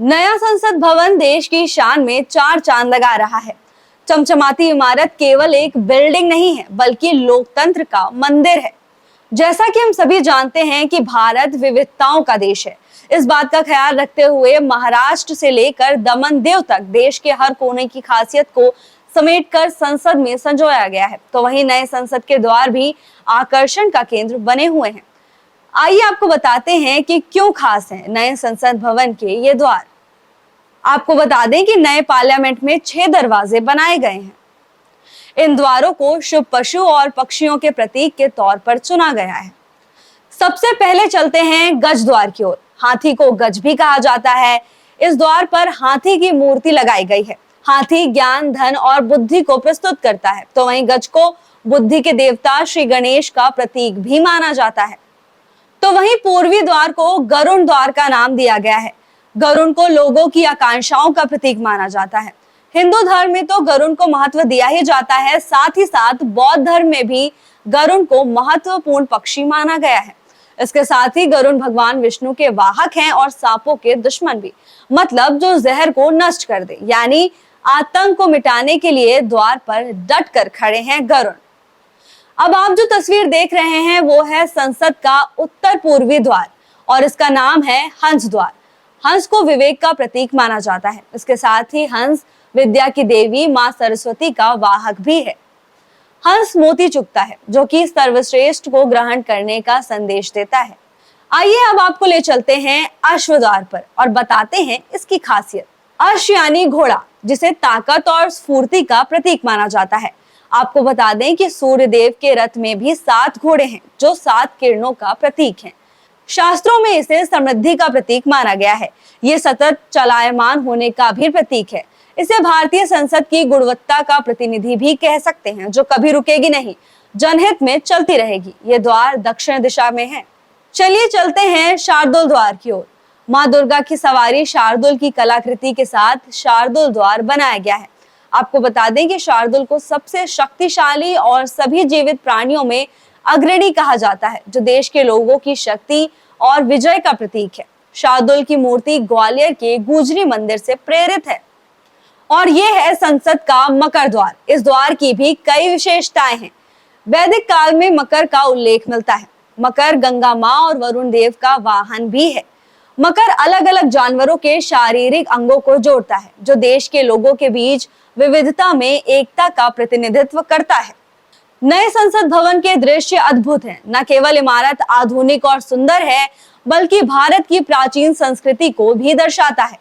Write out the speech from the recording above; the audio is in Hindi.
नया संसद भवन देश की शान में चार चांद लगा रहा है। चमचमाती इमारत केवल एक बिल्डिंग नहीं है, बल्कि लोकतंत्र का मंदिर है। जैसा कि हम सभी जानते हैं कि भारत विविधताओं का देश है। इस बात का ख्याल रखते हुए महाराष्ट्र से लेकर दमन-दीव तक देश के हर कोने की खासियत को समेटकर संसद में संजोया गया है। तो वहीं नए संसद के द्वार भी आकर्षण का केंद्र बने हुए हैं। आइए आपको बताते हैं कि क्यों खास है नए संसद भवन के ये द्वार। आपको बता दें कि नए पार्लियामेंट में 6 दरवाजे बनाए गए हैं। इन द्वारों को शुभ पशु और पक्षियों के प्रतीक के तौर पर चुना गया है। सबसे पहले चलते हैं गज द्वार की ओर। हाथी को गज भी कहा जाता है। इस द्वार पर हाथी की मूर्ति लगाई गई है। हाथी ज्ञान, धन और बुद्धि को प्रस्तुत करता है। तो वहीं गज को बुद्धि के देवता श्री गणेश का प्रतीक भी माना जाता है। तो वहीं पूर्वी द्वार को गरुण द्वार का नाम दिया गया है। गरुण को लोगों की आकांक्षाओं का प्रतीक माना जाता है। हिंदू धर्म में तो गरुण को महत्व दिया ही जाता है, साथ ही साथ बौद्ध धर्म में भी गरुण को महत्वपूर्ण पक्षी माना गया है। इसके साथ ही गरुण भगवान विष्णु के वाहक हैं और सांपों के दुश्मन भी, मतलब जो जहर को नष्ट कर दे, यानी आतंक को मिटाने के लिए द्वार पर डट कर खड़े हैं गरुण। अब आप जो तस्वीर देख रहे हैं वो है संसद का उत्तर पूर्वी द्वार और इसका नाम है हंस द्वार। हंस को विवेक का प्रतीक माना जाता है। इसके साथ ही हंस विद्या की देवी मां सरस्वती का वाहक भी है। हंस मोती चुगता है, जो कि सर्वश्रेष्ठ को ग्रहण करने का संदेश देता है। आइए अब आपको ले चलते हैं अश्व द्वार पर और बताते हैं इसकी खासियत। अश्व यानी घोड़ा, जिसे ताकत और स्फूर्ति का प्रतीक माना जाता है। आपको बता दें कि सूर्य देव के रथ में भी 7 घोड़े हैं, जो 7 किरणों का प्रतीक हैं। शास्त्रों में इसे समृद्धि का प्रतीक माना गया है। ये सतत चलायमान होने का भी प्रतीक है। इसे भारतीय संसद की गुणवत्ता का प्रतिनिधि भी कह सकते हैं, जो कभी रुकेगी नहीं, जनहित में चलती रहेगी। ये द्वार दक्षिण दिशा में है। चलिए चलते हैं शार्दुल द्वार की ओर। माँ दुर्गा की सवारी शार्दुल की कलाकृति के साथ शार्दुल द्वार बनाया गया है। आपको बता दें कि शार्दुल को सबसे शक्तिशाली और सभी जीवित प्राणियों में अग्रणी कहा जाता है, जो देश के लोगों की शक्ति और विजय का प्रतीक है। शार्दुल की मूर्ति ग्वालियर के गुजरी मंदिर से प्रेरित है। और ये है संसद का मकर द्वार। इस द्वार की भी कई विशेषताएं हैं। वैदिक काल में मकर का उल्लेख मिलता है। मकर गंगा माँ और वरुण देव का वाहन भी है। मकर अलग अलग जानवरों के शारीरिक अंगों को जोड़ता है, जो देश के लोगों के बीच विविधता में एकता का प्रतिनिधित्व करता है। नए संसद भवन के दृश्य अद्भुत हैं। न केवल इमारत आधुनिक और सुंदर है, बल्कि भारत की प्राचीन संस्कृति को भी दर्शाता है।